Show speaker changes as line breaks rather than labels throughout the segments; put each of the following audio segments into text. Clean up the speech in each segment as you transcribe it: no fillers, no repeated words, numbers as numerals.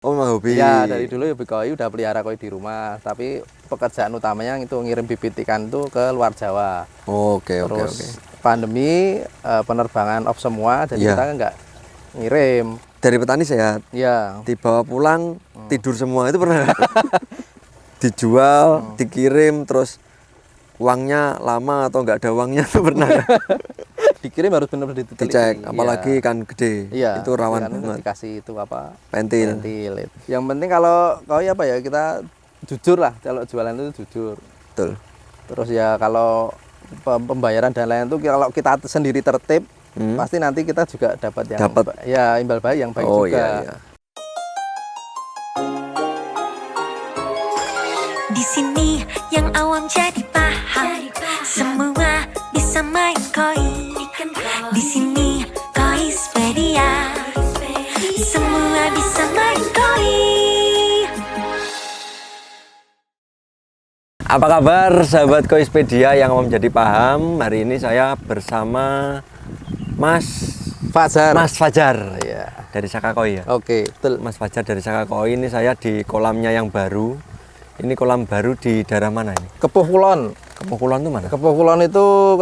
Oh, memang hobi.
Ya, dari dulu hobi koi, udah pelihara koi di rumah. Tapi pekerjaan utamanya itu ngirim bibit ikan itu ke luar Jawa.
Oke, oke, oke.
Terus pandemi, penerbangan off semua, jadi
Iya.
kita nggak ngirim.
Dari petani sehat,
Ya,
dibawa pulang, tidur semua itu pernah nggak? Dijual, dikirim, terus uangnya lama atau nggak ada uangnya itu pernah nggak?
dikirim harus benar-benar diteliti.
Dicek, apalagi
Iya.
ikan gede,
Iya,
itu rawan
kan
banget.
dikasih itu apa?
Pentil.
Pentil. Yang penting kalau koi apa ya, kita jujur lah, kalau jualan itu jujur.
Betul.
Terus ya kalau pembayaran dan lain itu kalau kita sendiri tertib, pasti nanti kita juga dapat yang ya imbal baik yang baik
Oh,
juga.
iya, iya.
Di sini yang awam jadi paham, semua bisa main koi. Di sini Koispedia, semua bisa main koi.
Apa kabar sahabat Koispedia yang mau menjadi paham? Hari ini saya bersama Mas
Fajar.
Mas Fajar
Iya.
dari Saka Koi ya.
Oke, betul.
Mas Fajar dari Saka Koi, ini saya di kolamnya yang baru. Ini kolam baru di daerah mana ini?
Kepuh Kulon.
Kepuh Kulon itu mana?
Kepuh Kulon itu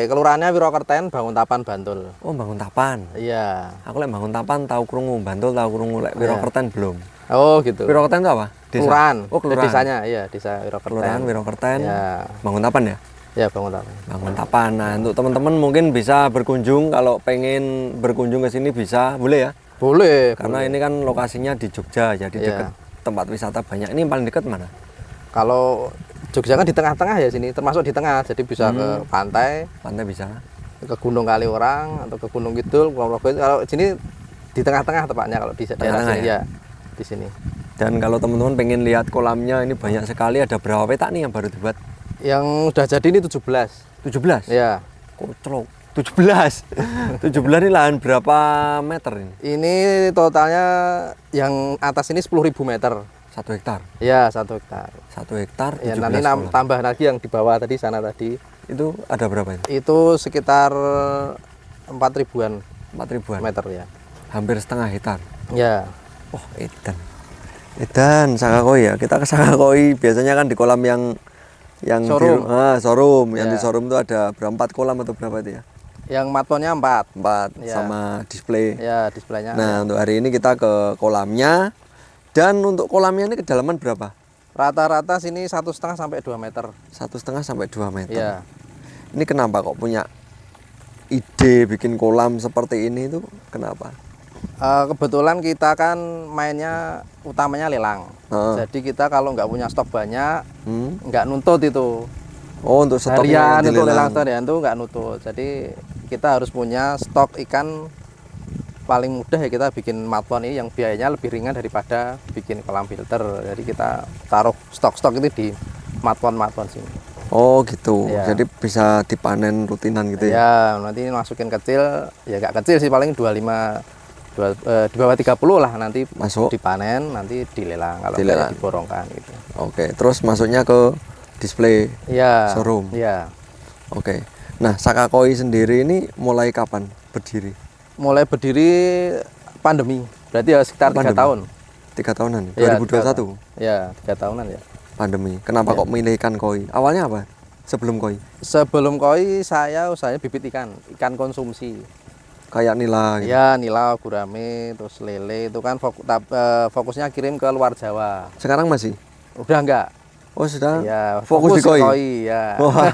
kelurahannya Wirokerten, Banguntapan, Bantul.
Oh, Banguntapan.
Iya.
Aku lek Banguntapan tahu krungu, Bantul tahu krungu, lek Wirokerten belum.
Oh, gitu.
Wirokerten itu apa?
Kelurahan.
Oh, kelurahan.
Desanya, iya, Desa Wirokerten.
Kelurahan Wirokerten.
Ya.
Banguntapan ya?
Ya, Banguntapan.
Banguntapan. Nah, untuk teman-teman mungkin bisa berkunjung, kalau pengen berkunjung ke sini bisa, boleh ya?
Boleh.
Karena ini kan lokasinya di Jogja, jadi
Iya.
dekat tempat wisata banyak. Ini yang paling dekat mana?
Kalau Jogja kan di tengah-tengah ya sini, termasuk di tengah. Jadi bisa ke pantai,
Pantai bisa.
ke Gunung Kaliurang atau ke Gunung Kidul, Kulon Progo. Kalau sini di tengah-tengah tepatnya kalau di daerah
Tengah-tengah
sini
ya?
ya. Di sini.
Dan kalau teman-teman pengen lihat kolamnya, ini banyak sekali. Ada berapa petak nih yang baru dibuat?
Yang udah jadi ini 17.
17?
Ya.
Koclok. 17? 17 ini lahan berapa meter ini?
Ini totalnya yang atas ini 10.000 meter.
1 hektar?
Ya, 1 hektar.
1 hektar, 17
Ya, nanti
kolam.
tambah lagi yang di bawah tadi, sana tadi.
Itu ada berapa itu?
Itu sekitar 4.000-an
4 ribuan?
meter ya.
Hampir setengah hektar?
Ya.
Oh, Edan Saka Koi ya. Kita ke Saka Koi biasanya kan di kolam yang
Showroom.
showroom. Yang
Ya.
di showroom itu ada berapa, 4 kolam atau berapa itu ya?
Yang matponnya 4.
4
Ya.
sama display.
Ya, displaynya.
Nah, untuk hari ini kita ke kolamnya. Dan untuk kolamnya ini kedalaman berapa?
Rata-rata sini 1,5 sampai 2 meter.
1,5 sampai 2 meter.
Ya.
Ini kenapa kok punya ide bikin kolam seperti ini itu kenapa?
Kebetulan kita kan mainnya utamanya lelang. Jadi kita kalau nggak punya stok banyak, nggak nuntut itu.
Oh, untuk stoknya
Harian untuk lelang
dilelang.
harian itu nggak nuntut. Jadi kita harus punya stok ikan paling mudah ya, kita bikin matpon ini yang biayanya lebih ringan daripada bikin kolam filter. Jadi kita taruh stok-stok itu di matpon-matpon sini.
Oh gitu,
Ya.
jadi bisa dipanen rutinan gitu ya?
Ya, nanti masukin kecil, ya nggak kecil sih, paling 25, di bawah 30 lah nanti
Masuk.
dipanen, nanti dilelang kalau
Dilelang.
kayak diborongkan gitu.
Oke, terus masuknya ke display
Ya.
showroom.
Ya.
Oke, nah Saka Koi sendiri ini mulai kapan berdiri?
Mulai berdiri pandemi, berarti ya sekitar 3
Pandemi?
tahun.
3 tahunan,
Ya,
2021
Ya, 3 tahunan ya.
pandemi. Kenapa kok milih ikan koi? Awalnya apa? Sebelum koi?
Sebelum koi saya usahanya bibit ikan konsumsi.
Kayak nila gitu.
Ya, nila, gurame, terus lele itu kan fokusnya kirim ke luar Jawa.
Sekarang masih?
Udah enggak?
Oh sudah?
Ya,
fokus di
ke
koi?
ya.
Wah.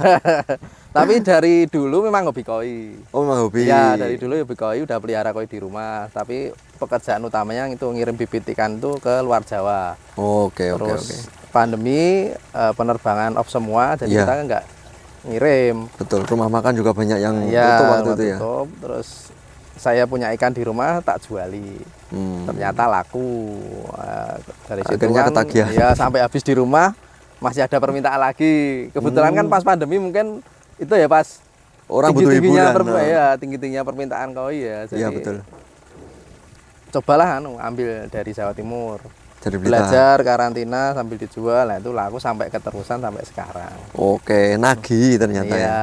Tapi dari dulu memang hobi koi.
Oh memang hobi?
Ya, dari dulu hobi koi, udah pelihara koi di rumah. Tapi pekerjaan utamanya itu ngirim bibit ikan itu ke luar Jawa.
Oke, oke,
Terus
oke.
pandemi, penerbangan off semua, jadi
Iya.
kita nggak ngirim.
Betul, rumah makan juga banyak yang
Ya,
tutup waktu itu ya?
tutup. Terus saya punya ikan di rumah, tak juali. Ternyata laku. Dari situ
Akhirnya
kan,
ketagihan.
ya sampai habis di rumah masih ada permintaan lagi. Kebetulan kan pas pandemi mungkin itu ya pas
Orang butuh hiburan. Nah.
ya, tinggi-tingginya permintaan koi ya. Jadi
Iya betul.
cobalah ambil dari Jawa Timur.
Dari Blitar.
Belajar karantina sambil dijual, nah itu laku sampai keterusan sampai sekarang.
Oke, nagih ternyata ya.
Iya.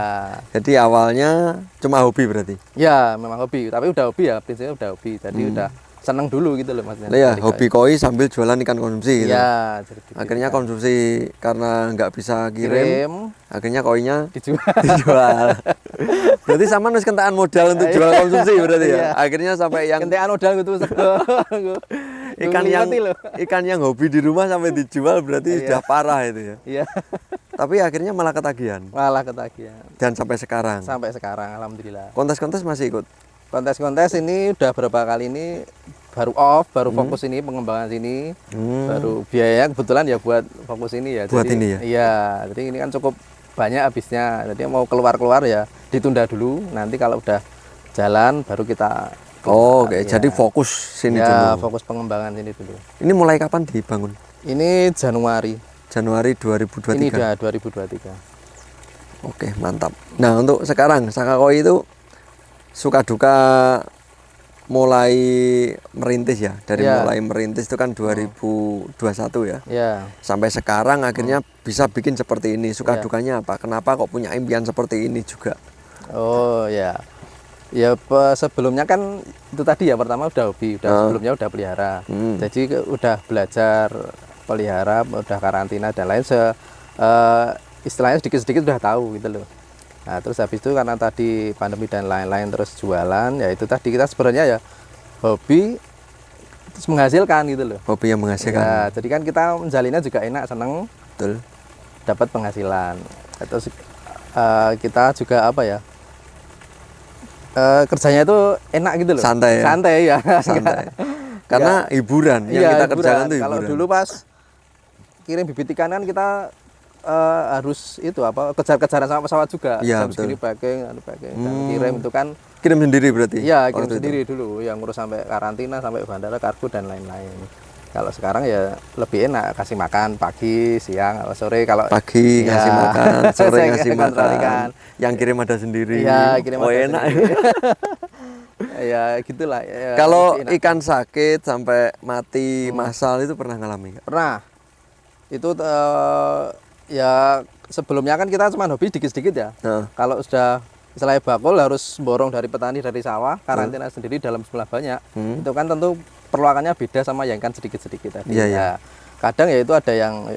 Jadi awalnya cuma hobi berarti?
Ya, memang hobi, tapi udah hobi ya, prinsipnya udah hobi. Jadi udah seneng dulu gitu loh maksudnya.
Lah ya,
Dari
hobi koi sambil jualan ikan konsumsi gitu.
ya, jadi
Akhirnya konsumsi karena nggak bisa kirim, akhirnya koinya
dijual.
dijual. Berarti sama nus kentaan modal untuk jual konsumsi berarti ya.
Iya.
Akhirnya sampai yang
Kentekan modal gitu sego.
ikan yang hobi di rumah sampai dijual berarti sudah parah itu ya.
Iya.
Tapi akhirnya malah ketagihan
Malah ketagihan.
dan sampai sekarang.
Sampai sekarang alhamdulillah.
Kontes-kontes masih ikut.
Kontes-kontes ini udah berapa kali ini baru off, baru fokus ini pengembangan sini. Baru biaya kebetulan ya buat fokus ini ya.
Buat ini ya?
Iya, jadi ini kan cukup banyak habisnya. Jadi mau keluar-keluar ya ditunda dulu. Nanti kalau udah jalan baru kita
Oh, oke.
ya.
Jadi fokus sini
Ya,
dulu.
fokus pengembangan sini dulu.
Ini mulai kapan dibangun?
Ini Januari.
Januari 2023.
Ini udah 2023.
Oke, mantap. Nah, untuk sekarang Saka Koi itu suka duka mulai merintis ya. Dari
Ya.
mulai merintis itu kan 2021 ya.
Ya.
Sampai sekarang akhirnya bisa bikin seperti ini. Suka
Ya.
dukanya apa? Kenapa kok punya impian seperti ini juga?
Oh ya, ya sebelumnya kan itu tadi ya pertama udah hobi, sebelumnya udah pelihara, jadi udah belajar pelihara, udah karantina dan lain istilahnya sedikit-sedikit udah tahu gitu loh. Nah terus habis itu karena tadi pandemi dan lain-lain terus jualan, ya itu tadi kita sebenarnya ya hobi terus menghasilkan gitu loh.
Hobi yang menghasilkan.
Ya, jadi kan kita menjalinnya juga enak, seneng,
Betul.
dapat penghasilan. Terus kita juga apa ya? Kerjanya itu enak gitu loh.
Santai ya?
Santai ya.
Santai. Karena hiburan yang
Iya,
kita
hiburan.
kerjakan itu
Kalau
hiburan.
dulu pas kirim bibit ikan kan kita harus itu apa kejar-kejaran sama pesawat juga.
Iya,
Jam segini packing, dan kirim itu kan.
Kirim sendiri berarti?
Iya, kirim
waktu itu?
sendiri dulu. Yang ngurus sampai karantina, sampai bandara, kargo dan lain-lain. Kalau sekarang ya lebih enak kasih makan pagi, siang, atau sore. Kalau
Pagi
ya,
ngasih makan, sore
saya
ngasih
kontrol
makan.
ikan.
Yang kirim ada sendiri.
Iya, kirim
oh,
ada
enak.
sendiri. Ya gitulah. Ya,
Kalau
lebih enak.
ikan sakit sampai mati massal itu pernah ngalami nggak?
Pernah. Itu ya sebelumnya kan kita cuma hobi sedikit-sedikit ya.
Nah.
Kalau sudah istilahnya bakul harus borong dari petani dari sawah, karantina sendiri dalam jumlah banyak. Itu kan tentu perluakannya beda sama yang kan sedikit-sedikit tadi.
Iya, iya.
Ya, kadang ya itu ada yang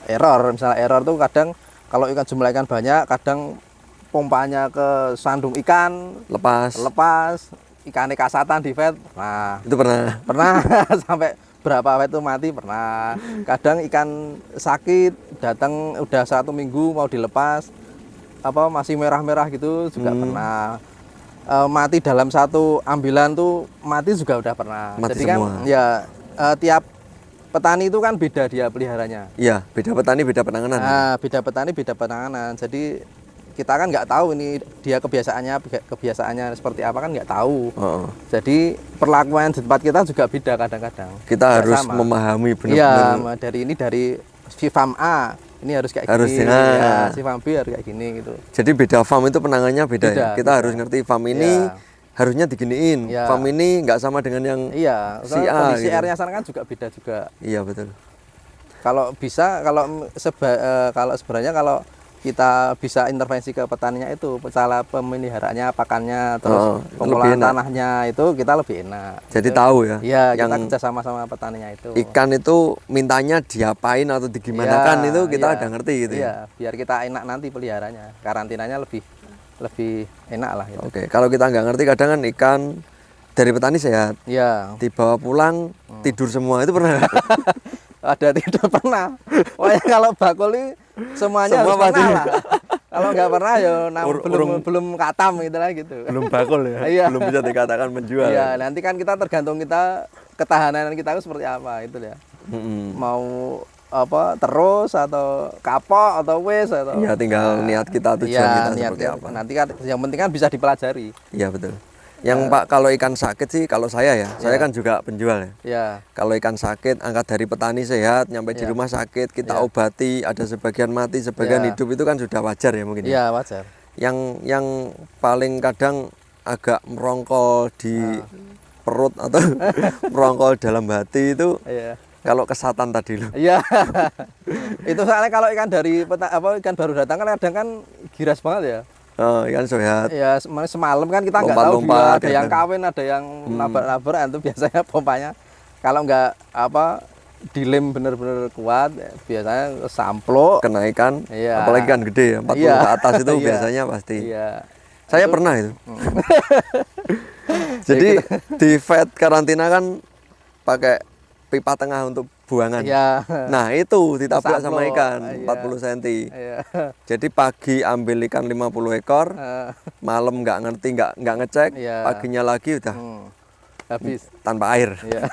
error. Misalnya error tuh kadang kalau ikan jumlah ikan banyak, kadang pompanya ke sandung ikan
Lepas.
ikannya kasatan di vet. Nah,
Itu pernah.
pernah sampai berapa vet itu mati pernah. Kadang ikan sakit datang udah 1 minggu mau dilepas apa masih merah-merah gitu juga pernah. Mati dalam satu ambilan tuh mati juga udah pernah.
Mati
Jadi
semua.
kan ya tiap petani itu kan beda dia peliharanya.
Iya, beda petani beda penanganan.
Nah, beda petani beda penanganan. Jadi kita kan nggak tahu ini dia kebiasaannya seperti apa kan nggak tahu.
Oh.
Jadi perlakuan di tempat kita juga beda kadang-kadang.
Kita
Nggak
harus
sama.
memahami
Iya,
benar-benar.
dari si farm A ini harus kayak
Harus,
gini,
nah.
ya, si farm B harus kayak gini gitu.
Jadi beda farm itu penanganannya beda, ya.
Beda,
Kita
beda.
harus ngerti farm ini
Iya.
harusnya diginiin.
Iya.
Farm ini nggak sama dengan yang
Iya,
si A.
kondisi
Gitu.
airnya sana kan juga beda juga.
Iya betul.
Kalau bisa, kalau sebenarnya kalau kita bisa intervensi ke petaninya itu, cara pemeliharaannya, pakannya, terus
lebih
pengolahan
enak.
tanahnya itu kita lebih enak.
Jadi tahu ya.
Iya, kita
yang
kerja sama petaninya itu.
ikan itu mintanya diapain atau digimanakan
Iya,
itu kita
iya.
udah ngerti gitu ya.
Iya, biar kita enak nanti peliharanya. Karantinanya lebih enak lah gitu.
Oke, kalau kita nggak ngerti kadang kan ikan dari petani sehat,
Iya.
dibawa pulang tidur semua itu pernah. nggak?
Ada tidak pernah. Pokoknya kalau bakul ini semuanya
Semua
harus pernah
pasti.
lah. Kalau nggak pernah ya
Urung-
belum katam gitu lah gitu.
Belum bakul ya,
Iya.
belum bisa dikatakan menjual.
Iya, nanti kan kita tergantung kita ketahanan kita itu seperti apa itu ya.
Mm-mm.
Mau apa terus atau kapok atau wes atau
Iya, tinggal niat kita, tujuan
Iya,
kita
niat
seperti
kita.
apa.
Nanti kan yang penting kan bisa dipelajari.
Iya betul. Yang Pak kalau ikan sakit sih kalau saya ya, saya kan juga penjual ya.
Ya.
Kalau ikan sakit angkat dari petani sehat nyampe di
Iya.
rumah sakit kita
Iya.
obati, ada sebagian mati, sebagian
Iya.
hidup itu kan sudah wajar ya mungkin. ya.
Iya, wajar.
Yang paling kadang agak merongkol di perut atau merongkol dalam hati itu
Iya.
kalau kesatan tadi loh.
Iya. Itu soalnya kalau ikan dari ikan baru datang kan kadang kan giras banget ya.
Ikan sehat.
Ya semalam kan kita nggak tahu dia
Lompat-lompat,
ada
ya
yang
kan?
kawin, ada yang nabrak-nabrak, itu biasanya pompanya kalau nggak apa dilem bener-bener kuat, biasanya samplok.
Kena ikan,
Iya.
apalagi kan gede ya, 40
Iya.
ke atas itu
Iya.
biasanya pasti.
Iya.
Saya pernah itu. Jadi di vet karantina kan pakai pipa tengah untuk buangan.
Iya.
Nah itu ditabrak sama
Samplok,
ikan
iya.
40 cm.
Iya.
Jadi pagi ambil ikan 50 ekor, malam nggak ngerti, nggak ngecek,
Iya.
paginya lagi udah
Habis.
tanpa air.
Iya.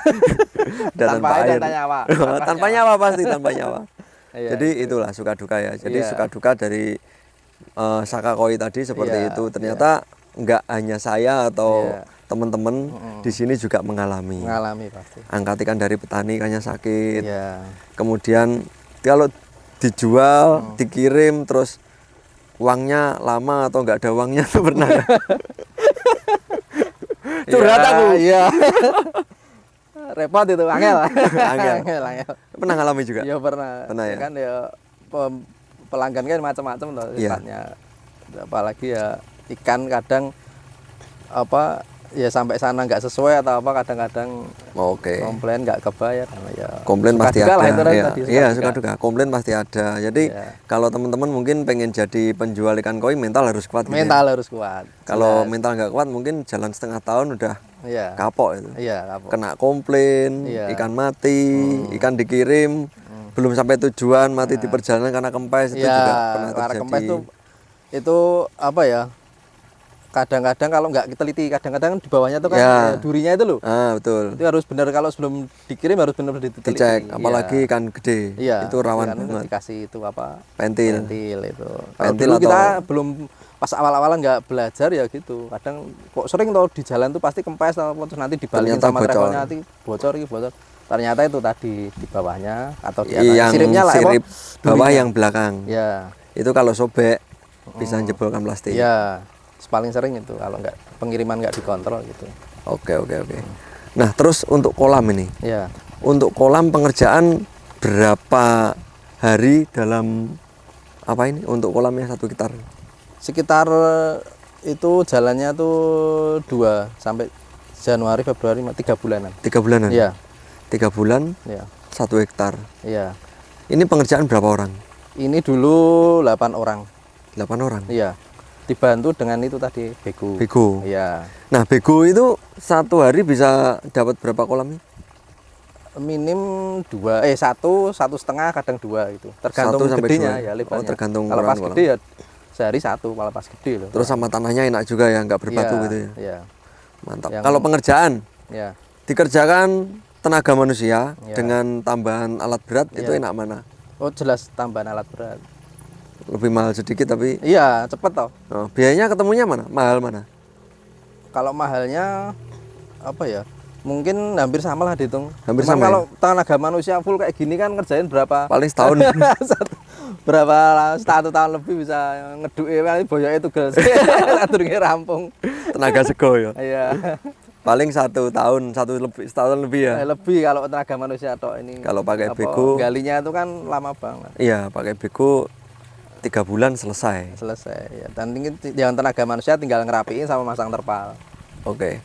Udah
Tanpa air, tanpa nyawa.
Tanpa nyawa pasti, tanpa nyawa.
Iya,
Jadi itulah suka duka ya. Jadi
Iya.
suka duka dari Saka Koi tadi seperti
Iya,
itu. Ternyata nggak hanya saya atau
Iya.
teman-teman di sini juga mengalami.
Mengalami pasti.
Angkat ikan dari petani ikannya sakit.
Iya.
Kemudian kalau dijual, dikirim terus uangnya lama atau nggak ada uangnya tuh pernah nggak? Curhat aku.
Iya. Repot itu, angel.
Angel.
Angel.
Pernah ngalami juga?
Iya pernah.
Pernah ya?
Kan ya pelanggan kan macam-macam loh
Iya.
sifatnya. Apalagi ya ikan kadang apa ya sampai sana nggak sesuai atau apa, kadang-kadang
Oke.
komplain nggak kebayar karena ya
Komplain
suka
pasti
duka
ada.
lah itu
Iya,
tadi,
iya,
duka.
suka duka. Komplain pasti ada. Jadi
Iya.
kalau teman-teman mungkin pengen jadi penjual ikan koi, mental harus kuat gitu ya.
Mental harus kuat.
Kalau
Jelas.
mental nggak kuat mungkin jalan setengah tahun udah
Iya.
kapok itu.
Iya, kapok.
Kena komplain,
Iya.
ikan mati, ikan dikirim, belum sampai tujuan mati di perjalanan karena kempes, itu
Iya,
juga pernah
karena
terjadi.
kempes itu apa ya? Kadang-kadang kalau nggak teliti, kadang-kadang di bawahnya tuh kan
Ya.
durinya itu loh.
Ah, betul.
Itu harus benar, kalau sebelum dikirim harus benar-benar diteliti.
Dicek, apalagi
Iya.
ikan gede.
Iya,
Itu rawan
kan
banget.
dikasih itu apa?
Pentil.
Pentil itu. Kalau
Pentil
dulu
atau-
kita belum pas awal-awal nggak belajar ya gitu. Kadang kok sering tuh di jalan tuh pasti kempes atau apa, terus nanti dibalikin
Ternyata
sama
bocor.
travelnya, nanti bocor iki bocor. Ternyata itu tadi di bawahnya atau di atas.
Yang
Siripnya lah, apa?
sirip bawah
Durinya.
yang belakang.
Ya.
Itu kalau sobek bisa jebolkan plastik.
Iya. Paling sering itu kalau nggak pengiriman nggak dikontrol gitu.
Oke, oke, oke. Nah, terus untuk kolam ini.
Iya.
Untuk kolam pengerjaan berapa hari dalam apa ini untuk kolamnya 1 hektar?
Sekitar itu jalannya tuh 2 sampai Januari Februari 3 bulanan.
3 bulanan.
Iya.
3 bulan
Iya.
1 hektar.
Iya.
Ini pengerjaan berapa orang?
Ini dulu 8 orang.
8 orang.
Iya. Dibantu dengan itu tadi bego.
Bego.
Iya.
Nah, bego itu 1 hari bisa dapat berapa kolam?
Minim 2, 1, 1,5, kadang 2 gitu. Tergantung
1 sampai
gedenya
2.
ya lebarnya.
Oh, tergantung
kalau
ukuran
pas
kolam.
gede ya sehari 1 kalau pas gede loh.
Terus sama tanahnya enak juga ya, nggak berbatu
Iya,
gitu ya.
Iya.
Mantap.
Yang-
Kalau pengerjaan
Iya.
dikerjakan tenaga manusia
Iya.
dengan tambahan alat berat itu
Iya.
enak mana?
Oh, jelas tambahan alat berat.
Lebih mahal sedikit tapi
Iya, cepet toh.
biayanya ketemunya mana? Mahal mana?
Kalau mahalnya apa ya? Mungkin hampir sama lah dihitung.
Hampir
Cuman
sama
kalau tenaga manusia full kayak gini kan ngerjain berapa?
Paling setahun.
Berapa 1 tahun lebih bisa ngeduke paling boyoke tugas. Sadurunge rampung.
Tenaga sego ya.
Iya.
Paling 1 tahun, setahun lebih ya.
Lebih kalau tenaga manusia tok ini.
Kalau pakai
Apa,
bego-
galinya itu kan lama banget.
Iya, pakai bego 3 bulan selesai.
Selesai ya. Dan ini yang tenaga manusia tinggal ngerapiin sama masang terpal.
Oke.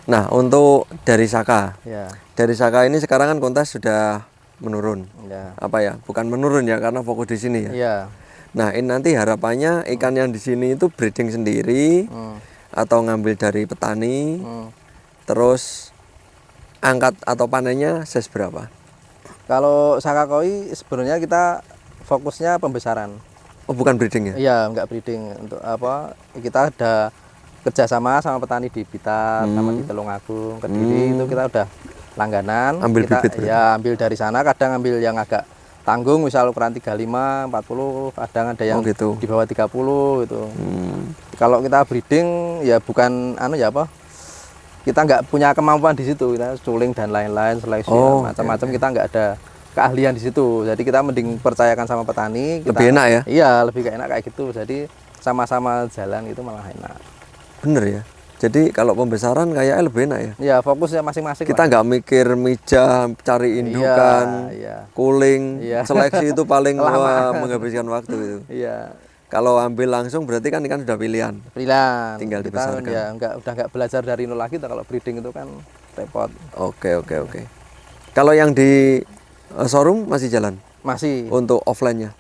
Nah, untuk dari Saka.
Ya.
Dari Saka ini sekarang kan kontes sudah menurun.
Ya.
Apa ya? Bukan menurun ya karena fokus di sini ya.
Iya.
Nah, ini nanti harapannya ikan yang di sini itu breeding sendiri
Hmm.
atau ngambil dari petani.
Hmm.
Terus angkat atau panennya size berapa?
Kalau Saka Koi sebenarnya kita fokusnya pembesaran.
Oh, bukan breeding ya?
Iya, enggak breeding. Untuk apa? Kita ada kerjasama sama petani di Blitar, sama di Tulungagung, Kediri, itu kita udah langganan.
Ambil
kita,
bibit berarti?
ya ambil dari sana, kadang ambil yang agak tanggung, misal ukuran 35, 40, kadang ada yang
Oh, gitu.
di bawah 30 gitu. Kalau kita breeding ya bukan ya apa? Kita nggak punya kemampuan di situ, kita suling dan lain-lain, seleksi
Oh,
macam-macam, kita nggak ada keahlian di situ. Jadi kita mending percayakan sama petani.
Lebih enak ya?
Iya, lebih enak kayak gitu. Jadi sama-sama jalan itu malah enak.
Bener ya? Jadi kalau pembesaran kayaknya lebih enak ya?
Ya fokusnya masing-masing.
Kita
lah.
nggak mikir mija, cari indukan,
Iya.
cooling,
Iya.
seleksi itu paling
Kelamaan.
menghabiskan waktu itu.
Iya.
Kalau ambil langsung berarti kan ikan sudah pilihan.
Pilihan.
Tinggal
kita
dibesarkan.
ya udah nggak belajar dari nol lagi. Kalau breeding itu kan repot.
Oke. Kalau yang di showroom masih jalan
Masih.
untuk offline-nya?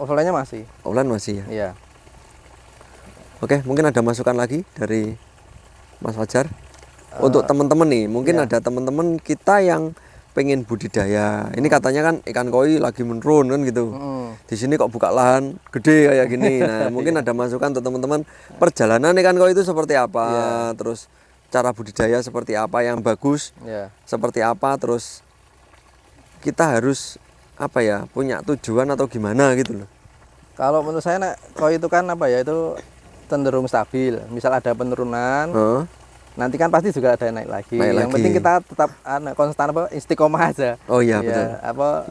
Offline-nya masih.
Offline masih ya.
Iya.
Oke, mungkin ada masukan lagi dari Mas Fajar untuk teman-teman nih. Mungkin ada teman-teman kita yang pengen budidaya. Ini katanya kan ikan koi lagi menurun kan gitu. Di sini kok buka lahan gede kayak gini. Nah, mungkin ada masukan untuk teman-teman perjalanan ikan koi itu seperti apa, terus cara budidaya seperti apa yang bagus, seperti apa, terus kita harus apa ya, punya tujuan atau gimana gitu loh.
Kalau menurut saya koi itu kan apa ya, itu cenderung stabil. Misal ada penurunan, nanti kan pasti juga ada naik lagi. Yang penting kita tetap konstan istiqomah aja.
Oh iya, betul.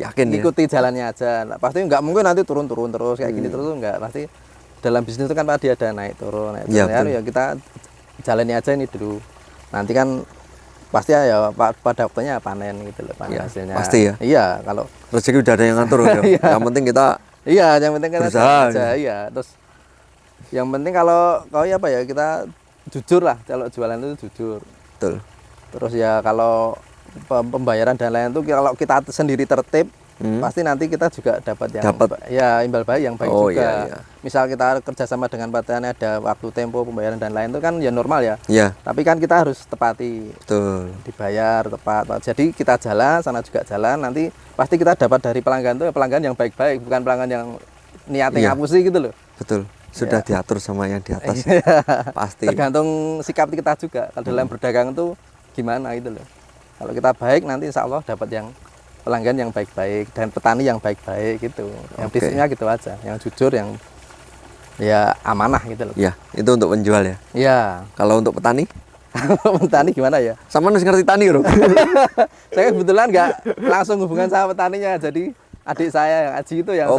Yakin
ikuti jalannya aja. Pasti nggak mungkin nanti turun terus kayak gini terus, nggak. Pasti dalam bisnis itu kan pasti ada naik turun. Ya kita jalani aja ini dulu. Nanti kan pasti ya pada waktunya panen gitu loh, panen hasilnya.
Pasti ya.
Iya, kalau
rezeki udah ada yang ngatur ya. Yang penting kita
yang penting kita
berusaha
aja. Iya, terus yang penting kalau apa ya, kita jujur lah, kalau jualan itu jujur.
Betul.
Terus ya kalau pembayaran dan lain itu kalau kita sendiri tertib, pasti nanti kita juga dapat imbal baik yang baik juga. Iya. Misal kita kerjasama dengan petani, ada waktu tempo pembayaran dan lain itu kan ya normal ya.
Iya.
Tapi kan kita harus tepati.
Betul.
Dibayar tepat. Jadi kita jalan, sana juga jalan, nanti pasti kita dapat dari pelanggan itu pelanggan yang baik-baik, bukan pelanggan yang niatnya ngapusi gitu loh.
Betul. Sudah diatur sama yang di atas. Pasti.
Tergantung sikap kita juga. Kalau dalam berdagang itu gimana gitu loh. Kalau kita baik, nanti insya Allah dapat yang pelanggan yang baik-baik dan petani yang baik-baik gitu. Yang bisnisnya gitu aja, yang jujur, yang ya amanah gitu loh.
Ya, itu untuk penjual ya.
Iya.
Kalau untuk petani?
Petani gimana ya?
Sama harus ngerti tani bro.
Saya kebetulan nggak langsung hubungan sama petaninya, jadi adik saya yang Aji itu yang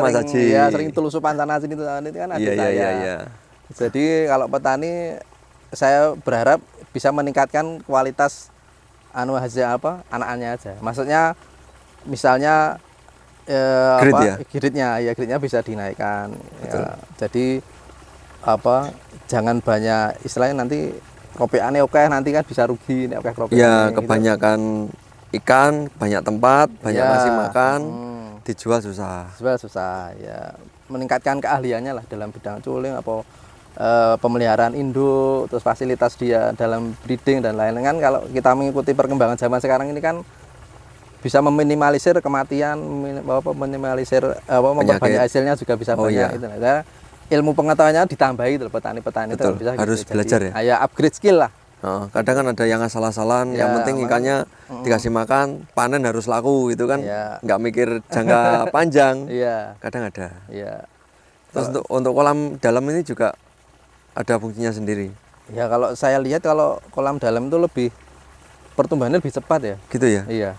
sering telusupan sana sini itu kan adik saya. Iya. Jadi kalau petani saya berharap bisa meningkatkan kualitas hasil anakannya aja. Maksudnya misalnya grade-nya bisa dinaikkan. Ya. Jadi jangan banyak istilahnya nanti ropeane oke nanti kan bisa rugi nek oke ropeane.
Ya, kebanyakan ikan, banyak tempat, banyak ngasih makan. Dijual susah
ya. Meningkatkan keahliannya lah dalam bidang culing pemeliharaan induk, terus fasilitas dia dalam breeding dan lain-lain. Kan kalau kita mengikuti perkembangan zaman sekarang ini kan bisa meminimalisir kematian, meminimalisir memperbanyak hasilnya juga bisa banyak. Itu nah, ilmu pengetahuannya ditambahi itu petani-petani itu bisa
harus
gitu.
belajar.
Jadi, ya upgrade skill lah.
Kadang kan ada yang asal-asalan, yang penting ikannya dikasih makan, panen harus laku gitu kan, nggak mikir jangka panjang. Kadang ada. Terus untuk kolam dalam ini juga ada fungsinya sendiri.
Ya kalau saya lihat kalau kolam dalam itu lebih pertumbuhannya lebih cepat ya.
Gitu ya.
Iya.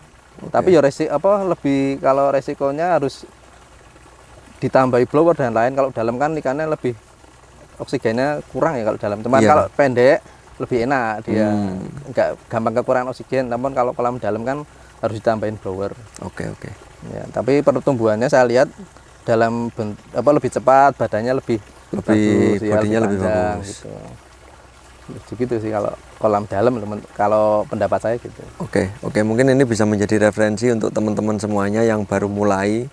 Tapi ya lebih kalau resikonya harus ditambahi blower dan lain. Kalau dalam kan ikannya lebih oksigennya kurang ya kalau dalam. Cuman kalau pendek lebih enak dia, nggak gampang kekurangan oksigen. Namun kalau kolam dalam kan harus ditambahin blower.
Oke.
Ya, tapi pertumbuhannya saya lihat dalam lebih cepat, badannya lebih bagus,
bodinya lebih
bagus. Gitu sih kalau kolam dalam, kalau pendapat saya gitu.
Oke, mungkin ini bisa menjadi referensi untuk teman-teman semuanya yang baru mulai.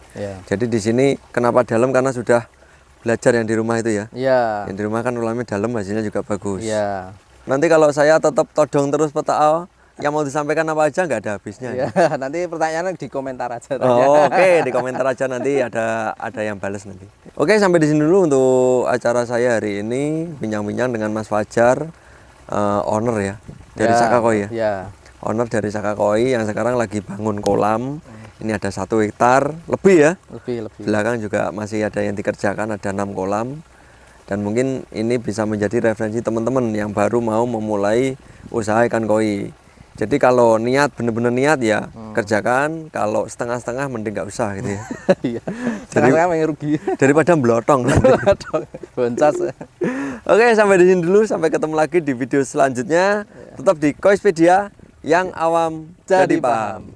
Jadi di sini kenapa dalam, karena sudah belajar yang di rumah itu ya. Yang di rumah kan kolamnya dalam, hasilnya juga bagus. Nanti kalau saya tetap todong terus peta yang mau disampaikan apa aja nggak ada habisnya.
Nanti pertanyaannya di komentar aja.
Oke, di komentar aja nanti ada yang balas nanti. Oke, sampai di sini dulu untuk acara saya hari ini, bincang-bincang dengan Mas Fajar, owner ya dari Saka Koi ya. Owner dari Saka Koi yang sekarang lagi bangun kolam. Ini ada 1 hektar lebih ya. Lebih. Belakang juga masih ada yang dikerjakan, ada 6 kolam. Dan mungkin ini bisa menjadi referensi teman-teman yang baru mau memulai usaha ikan koi. Jadi kalau niat, bener-bener niat ya kerjakan. Kalau setengah-setengah mending nggak usah gitu ya.
Setengah-setengah yang rugi.
Daripada blotong.
Boncas.
Oke, sampai di sini dulu. Sampai ketemu lagi di video selanjutnya. Tetap di Koispedia, yang awam jadi paham.